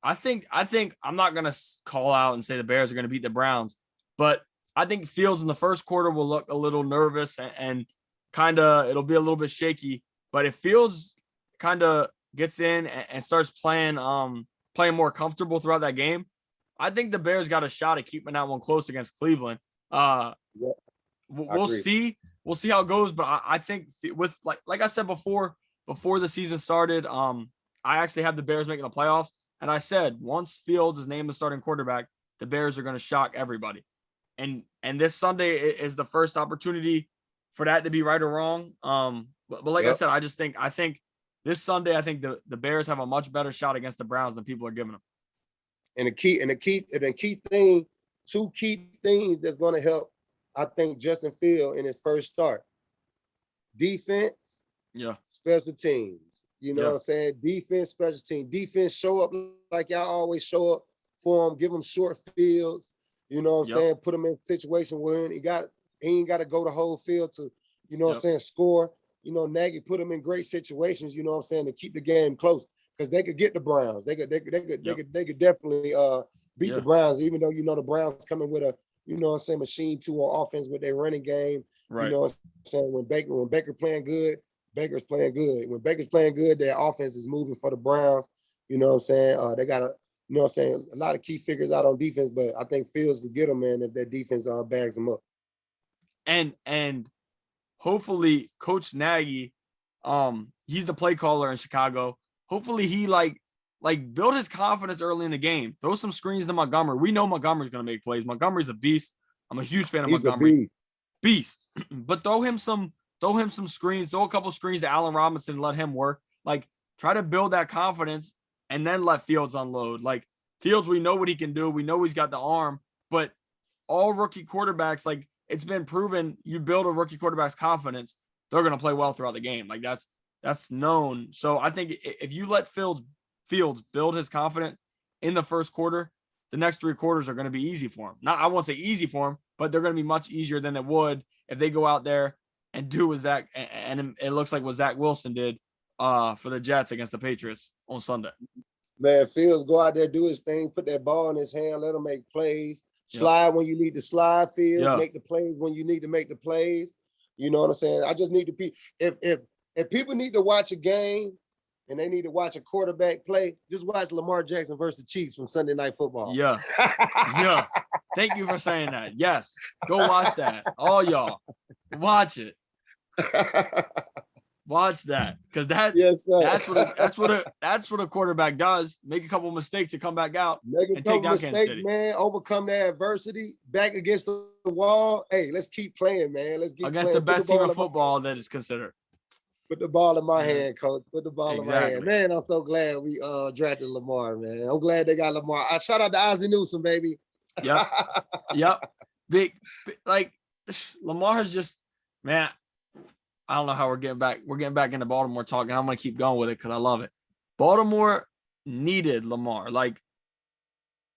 I think I'm not gonna call out and say the Bears are gonna beat the Browns, but I think Fields in the first quarter will look a little nervous and kind of, it'll be a little bit shaky. But if Fields kind of gets in and starts playing more comfortable throughout that game, I think the Bears got a shot at keeping that one close against Cleveland. We'll see. We'll see how it goes. But I think with like I said before the season started, I actually had the Bears making the playoffs. And I said, once Fields is named the starting quarterback, the Bears are going to shock everybody. And this Sunday is the first opportunity for that to be right or wrong. But like I said, I think this Sunday, I think the Bears have a much better shot against the Browns than people are giving them. And the key thing, two key things that's going to help, I think, Justin Fields in his first start: defense, special teams. You know what I'm saying? Defense, special team. Defense, show up like y'all always show up for them. Give them short fields. You know what I'm saying? Put them in a situation where he ain't got to go the whole field to, you know what I'm saying, score. You know, Nagy put them in great situations, you know what I'm saying, to keep the game close, because they could get the Browns. They could definitely beat the Browns, even though, you know, the Browns coming with a, you know what I'm saying, machine tool offense with their running game. You know what I'm saying? When Baker playing good, Baker's playing good. When Baker's playing good, their offense is moving for the Browns. You know what I'm saying? They got you know what I'm saying, a lot of key figures out on defense, but I think Fields will get them, man, if that defense bags them up. And hopefully Coach Nagy, he's the play caller in Chicago. Hopefully he like build his confidence early in the game. Throw some screens to Montgomery. We know Montgomery's gonna make plays. Montgomery's a beast. I'm a huge fan of Montgomery. Beast. But throw him some screens, throw a couple screens to Allen Robinson, let him work. Like, try to build that confidence and then let Fields unload. Like, Fields, we know what he can do. We know he's got the arm, but all rookie quarterbacks, like, it's been proven, you build a rookie quarterback's confidence, they're going to play well throughout the game. Like, that's known. So I think if you let Fields build his confidence in the first quarter, the next three quarters are going to be easy for him. Not, I won't say easy for him, but they're going to be much easier than it would if they go out there and do what Zach and it looks like what Zach Wilson did for the Jets against the Patriots on Sunday. Man, Fields go out there, do his thing, put that ball in his hand, let him make plays, slide when you need to slide, Fields, make the plays when you need to make the plays. You know what I'm saying? I just need to be if people need to watch a game and they need to watch a quarterback play, just watch Lamar Jackson versus the Chiefs from Sunday Night Football. Yeah. Yeah. Thank you for saying that. Yes. Go watch that. All y'all. Watch it. Watch that. Because that's what a quarterback does. Make a couple mistakes to come back out. Make a couple mistakes, man. Overcome the adversity. Back against the wall. Hey, let's keep playing, man. Let's get against the best team of football that is considered. Put the ball in my hand, coach. Put the ball in my hand. Man, I'm so glad we drafted Lamar, man. I'm glad they got Lamar. I shout out to Ozzie Newsome, baby. Yep. Yep. Big, like Lamar's just, man, I don't know how we're getting back. We're getting back into Baltimore talk, and I'm gonna keep going with it because I love it. Baltimore needed Lamar. Like,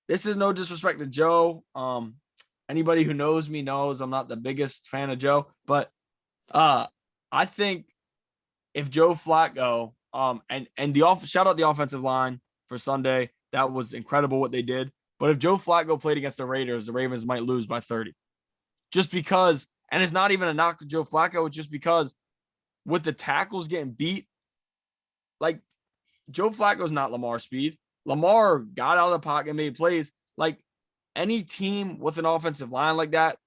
this is no disrespect to Joe. Anybody who knows me knows I'm not the biggest fan of Joe, but I think if Joe Flacco, and shout out the offensive line for Sunday. That was incredible what they did. But if Joe Flacco played against the Raiders, the Ravens might lose by 30. Just because, and it's not even a knock to Joe Flacco, it's just because with the tackles getting beat, like Joe Flacco's not Lamar speed. Lamar got out of the pocket and made plays. Like any team with an offensive line like that,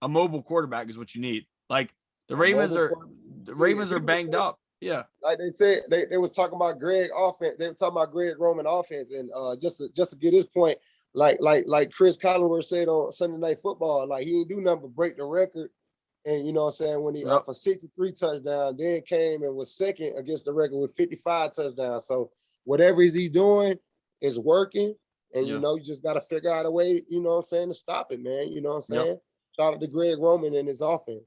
a mobile quarterback is what you need. Like the Ravens are banged up. Yeah. Like they said, they was talking about Greg offense. They were talking about Greg Roman offense. And just to get his point, like Chris Collinsworth said on Sunday Night Football, like he ain't do nothing but break the record. And you know what I'm saying, when he for 63 touchdowns, then came and was second against the record with 55 touchdowns. So whatever he's doing is working. And you know, you just gotta figure out a way, you know what I'm saying, to stop it, man. You know what I'm saying? Shout out to Greg Roman and his offense.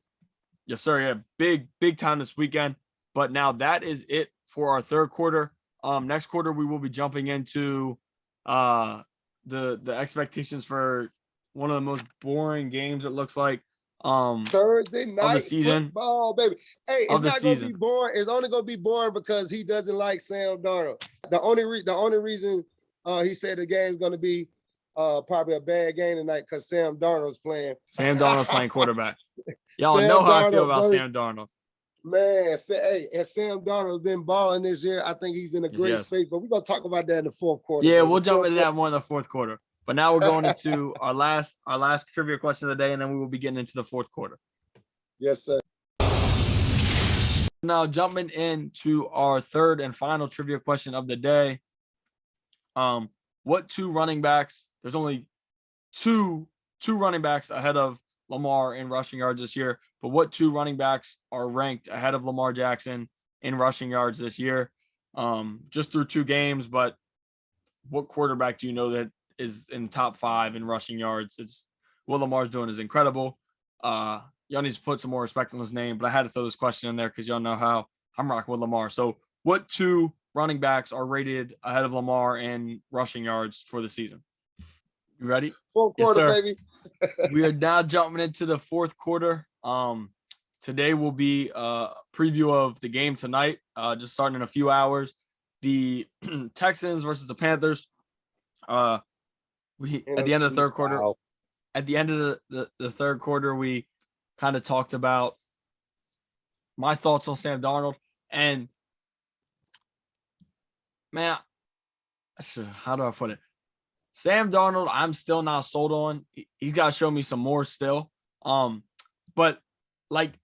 Yes, sir. Yeah, big time this weekend. But now that is it for our third quarter. Next quarter we will be jumping into the expectations for one of the most boring games, it looks like. Thursday night of the season, football, baby. Hey, it's not gonna be boring. It's only gonna be boring because he doesn't like Sam Darnold. The only reason he said the game's gonna be probably a bad game tonight because Sam Darnold's playing. Sam Darnold's playing quarterback. Y'all know how I feel about Sam Darnold. Man, and Sam Darnold's been balling this year. I think he's in a great space, but we're gonna talk about that in the fourth quarter. Yeah, we'll jump into that more in the fourth quarter. But now we're going into our last trivia question of the day, and then we will be getting into the fourth quarter. Yes, sir. Now jumping into our third and final trivia question of the day. What two running backs? There's only two running backs ahead of Lamar in rushing yards this year, but what two running backs are ranked ahead of Lamar Jackson in rushing yards this year? Just through 2 games, but what quarterback do you know that is in top 5 in rushing yards? It's what Lamar's doing is incredible. Y'all need to put some more respect on his name, but I had to throw this question in there because y'all know how I'm rocking with Lamar. So what 2 running backs are rated ahead of Lamar in rushing yards for the season? You ready? Fourth quarter, baby. We are now jumping into the fourth quarter. Today will be a preview of the game tonight, just starting in a few hours. The Texans versus the Panthers. At the end of the third quarter, at the end of the third quarter, we kind of talked about my thoughts on Sam Darnold. And man, how do I put it? Sam Darnold, I'm still not sold on. He's got to show me some more still. But like,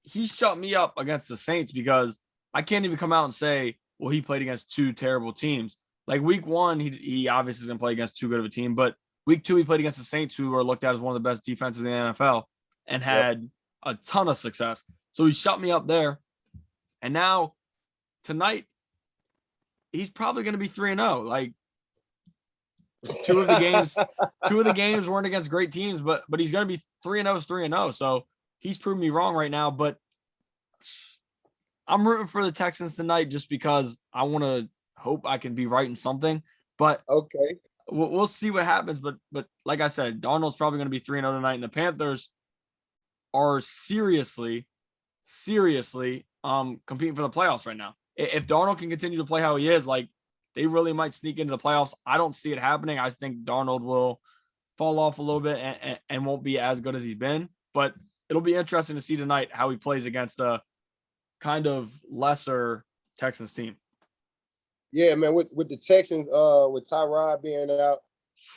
he shut me up against the Saints because I can't even come out and say, well, he played against 2 terrible teams. Like week 1, he obviously is going to play against too good of a team. But week 2, he played against the Saints, who are looked at as one of the best defenses in the NFL and had a ton of success. So he shut me up there. And now tonight, he's probably going to be 3-0. Like, two of the games weren't against great teams, but he's going to be 3-0. So he's proved me wrong right now, but I'm rooting for the Texans tonight just because I want to hope I can be right in something. But okay, we'll see what happens. But like I said, Darnold's probably going to be 3-0 tonight, and the Panthers are seriously seriously competing for the playoffs right now. If Darnold can continue to play how he is, like they really might sneak into the playoffs. I don't see it happening. I think Darnold will fall off a little bit and won't be as good as he's been. But it'll be interesting to see tonight how he plays against a kind of lesser Texans team. Yeah, man, with the Texans, with Tyrod being out,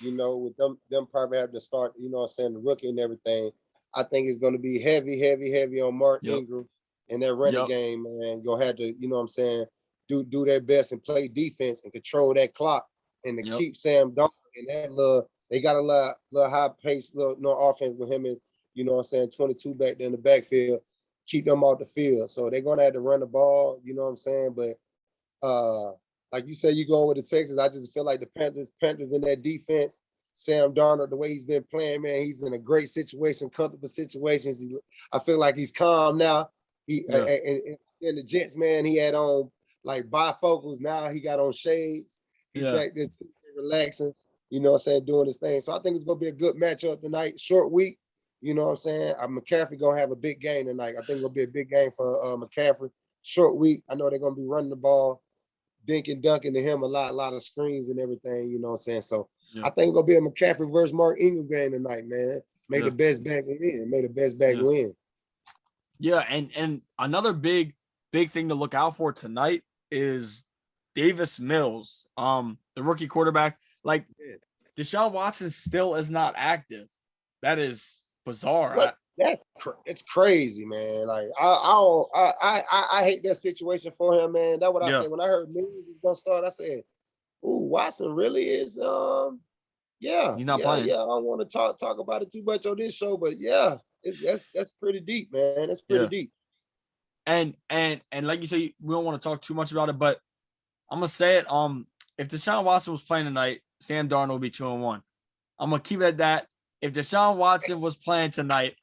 with them probably having to start, what I'm saying, the rookie and everything. I think it's gonna be heavy on Mark Ingram and that running game, man. Gonna have to, what I'm saying, do their best and play defense and control that clock and to keep Sam Darnold and that they got a little high pace, offense with him and, what I'm saying, 22 back there in the backfield, keep them off the field. So they're gonna have to run the ball, you know what I'm saying? But like you said, you going with the Texans. I just feel like the Panthers in that defense. Sam Darnold, the way he's been playing, man, he's in a great situation, comfortable situations. I feel like he's calm now. And the Jets, man, he had on like bifocals. Now he got on shades. He's back there relaxing, you know what I'm saying, doing his thing. So I think it's gonna be a good matchup tonight. Short week, you know what I'm saying. McCaffrey gonna have a big game tonight. I think it's gonna be a big game for McCaffrey. Short week. I know they're gonna be running the ball. Dink and dunking to him a lot of screens and everything, you know what I'm saying? So I think it's gonna be a McCaffrey versus Mark Ingram game tonight, man. May the best back win. May the best back win. Yeah, and another big thing to look out for tonight is Davis Mills, the rookie quarterback. Like Deshaun Watson still is not active. That is bizarre. It's crazy, man. Like I hate that situation for him, man. That's what I said when I heard Mills was gonna start. I said, "Ooh, Watson really is." He's not playing. Yeah, I don't want to talk about it too much on this show, but that's pretty deep, man. That's pretty deep. And like you say, we don't want to talk too much about it, but I'm gonna say it. If Deshaun Watson was playing tonight, Sam Darnold would be 2-1. I'm gonna keep it at that. If Deshaun Watson was playing tonight,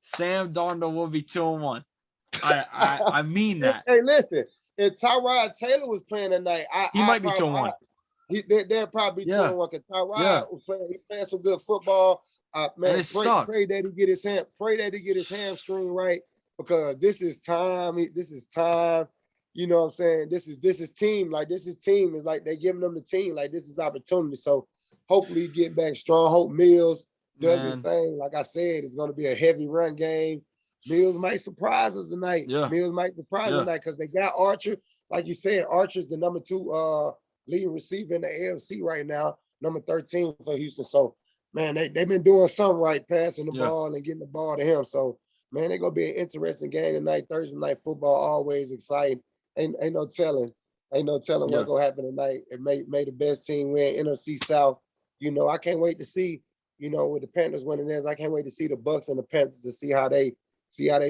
Sam Darnold will be 2-1. I mean that. Hey, listen, if Tyrod Taylor was playing tonight, he might be 2-1. They'll probably be 2-1 because Tyrod was playing some good football. Man, pray that he get his hamstring right because this is time. You know what I'm saying? This is team. Like this is team. It's like they're giving them the team. Like this is opportunity. So hopefully he get back strong. Hope Mills does his thing. Like I said, it's going to be a heavy run game. Mills might surprise us tonight. Mills might surprise us tonight because they got Archer. Like you said, Archer's the number 2 leading receiver in the AFC right now, number 13 for Houston. So, man, they've been doing something right, passing the ball and getting the ball to him. So, man, they're going to be an interesting game tonight. Thursday night football, always exciting. Ain't no telling. What's going to happen tonight. It may the best team win, NFC South. I can't wait to see, with the Panthers winning this, I can't wait to see the Bucks and the Panthers to see how they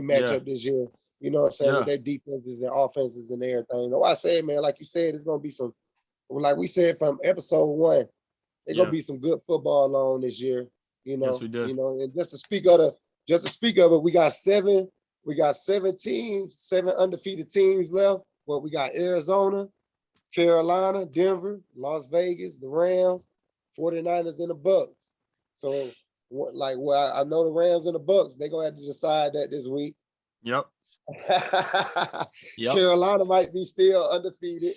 match up this year. You know what I'm saying? With their defenses and offenses and everything. So I said, man, like you said, it's going to be some, like we said from episode 1, there's going to be some good football on this year. Yes, we do. And just to speak of it, we got 7 teams, 7 undefeated teams left. Well, we got Arizona, Carolina, Denver, Las Vegas, the Rams, 49ers, and the Bucks. So, I know the Rams and the Bucks, they're going to have to decide that this week. Yep. Carolina might be still undefeated.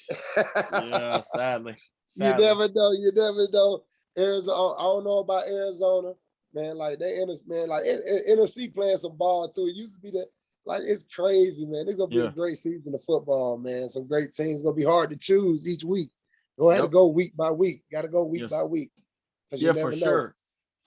Yeah, sadly. You never know. Arizona, I don't know about Arizona, man. Like NFC playing some ball too. It used to be that. Like it's crazy, man. It's gonna be a great season of football, man. Some great teams. It's gonna be hard to choose each week. You'll have to go week by week. Got to go week by week. Yeah, for sure.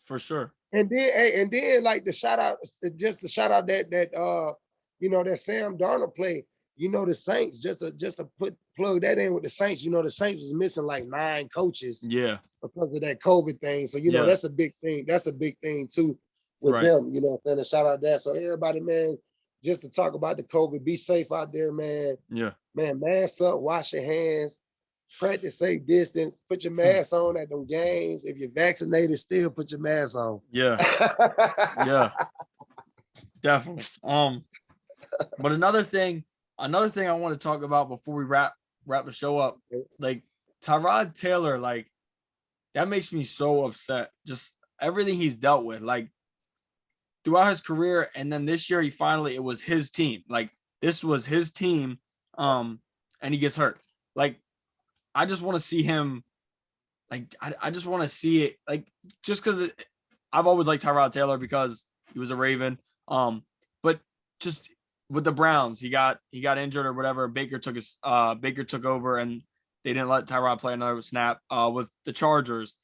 For sure. And then like the shout out that that Sam Darnold play. The Saints, just to plug that in with the Saints, the Saints was missing like 9 coaches because of that COVID thing. So, that's a big thing. That's a big thing too with them, and shout out that. So everybody, man, just to talk about the COVID, be safe out there, man. Yeah. Man, mask up, wash your hands, practice safe distance, put your mask on at them games. If you're vaccinated, still put your mask on. Yeah. Yeah. Definitely. But another thing I want to talk about before we wrap the show up, like Tyrod Taylor, like that makes me so upset. Just everything he's dealt with. Like throughout his career, and then this year it was his team. Like this was his team, and he gets hurt. Like I just want to see him. Like I just want to see it. Like just because I've always liked Tyrod Taylor because he was a Raven. But just with the Browns, he got injured or whatever. Baker took over, and they didn't let Tyrod play another snap. With the Chargers,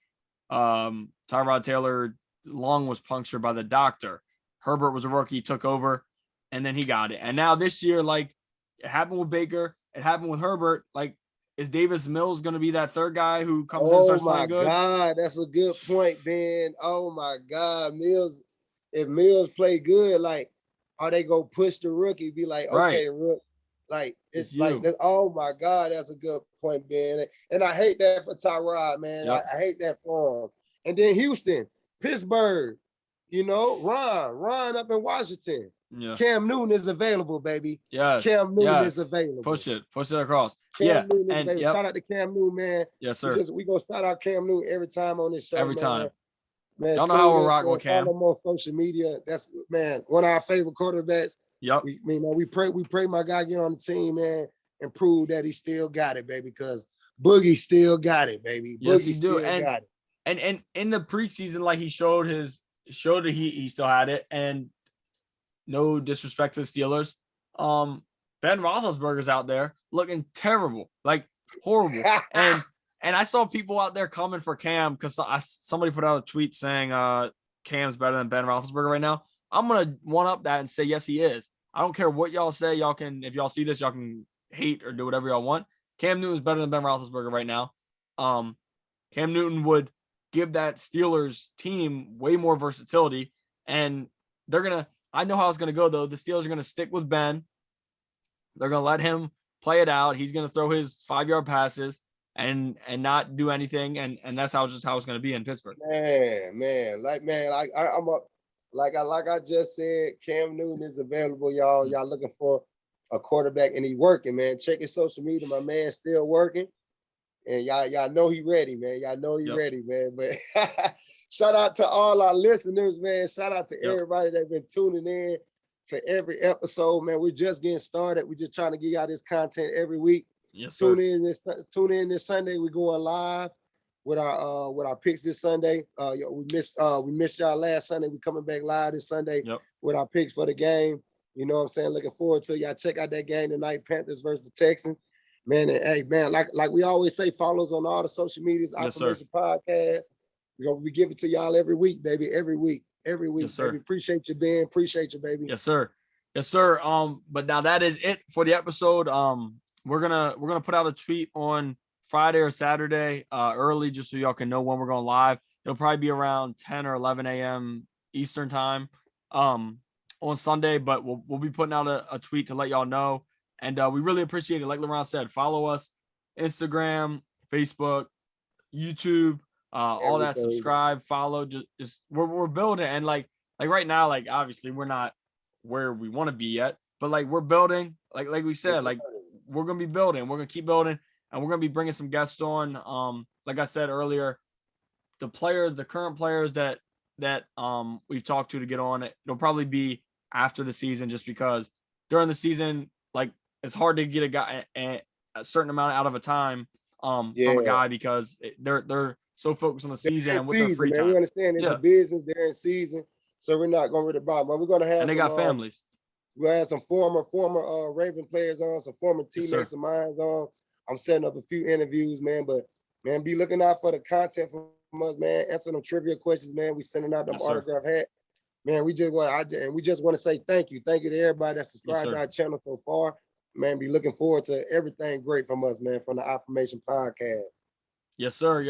Tyrod Taylor lung was punctured by the doctor. Herbert was a rookie, took over, and then he got it. And now this year, like it happened with Baker, it happened with Herbert. Like, is Davis Mills going to be that third guy who comes in and starts playing good? Oh my God, that's a good point, Ben. Oh my God, Mills. If Mills play good, like, are they gonna push the rookie? Be like, okay, Rook, like it's like, oh my God, that's a good point, Ben. And I hate that for Tyrod, man. Yep. I hate that for him. And then Houston, Pittsburgh, Ron up in Washington. Yeah. Cam Newton is available, baby. Yes. Cam Newton is available. Push it across. Cam Newton is available. Shout out to Cam Newton, man. Yes, sir. We gonna shout out Cam Newton every time on this show. Every time. Man, y'all know how we're rocking with Cam. Follow him on social media. That's, man, one of our favorite quarterbacks. Yep. We pray my guy get on the team, man, and prove that he still got it, baby. Because Boogie still got it, baby. Yes, Boogie he still do. got it. And in the preseason, like he showed that he still had it. And no disrespect to the Steelers, Ben Roethlisberger's out there looking terrible, like horrible. And I saw people out there coming for Cam because somebody put out a tweet saying Cam's better than Ben Roethlisberger right now. I'm going to one up that and say, yes, he is. I don't care what y'all say. Y'all can, if y'all see this, y'all can hate or do whatever y'all want. Cam Newton is better than Ben Roethlisberger right now. Cam Newton would give that Steelers team way more versatility. And I know how it's going to go, though. The Steelers are going to stick with Ben. They're going to let him play it out. He's going to throw his 5-yard passes and not do anything. And that's how it's going to be in Pittsburgh. Man. Like I just said, Cam Newton is available, y'all. Y'all looking for a quarterback, and he working, man. Check his social media. My man's still working. And y'all know he ready, man. Y'all know he ready, man. But shout out to all our listeners, man. Shout out to everybody that's been tuning in to every episode, man. We're just getting started. We're just trying to give y'all this content every week. Yes, sir. Tune in this Sunday. We're going live with our picks this Sunday. We missed y'all last Sunday. We're coming back live this Sunday with our picks for the game. You know what I'm saying? Looking forward to y'all. Check out that game tonight, Panthers versus the Texans. Man, and hey, man, like we always say, follow us on all the social medias, Affirmation Podcast. We give it to y'all every week, baby. Every week, yes, baby. Appreciate you, Ben. Appreciate you, baby. Yes, sir. But now that is it for the episode. We're gonna put out a tweet on Friday or Saturday early, just so y'all can know when we're going live. It'll probably be around 10 or 11 a.m. Eastern time on Sunday, but we'll be putting out a tweet to let y'all know. And we really appreciate it. Like LeBron said, follow us, Instagram, Facebook, YouTube, all that. Subscribe, follow. Just we're building, and like right now, like obviously we're not where we want to be yet, but like we're building. Like we said, like we're gonna be building. We're gonna keep building, and we're gonna be bringing some guests on. Like I said earlier, the current players that we've talked to get on, it'll probably be after the season, just because during the season, like, it's hard to get a guy a certain amount out of a time from a guy, because they're so focused on the season and with their free time. We understand it's a business, they're in season, so we're not going to read about them. But we're going to have, and they got families. We'll have some former Raven players on, some former teammates of mine on. I'm setting up a few interviews, man. But man, be looking out for the content from us, man. Answer them trivia questions, man. We sending out them autograph hat. Man, we just want to say thank you to everybody that subscribed to our channel so far. Man, be looking forward to everything great from us, man, from the Affirmation Podcast. Yes, sir.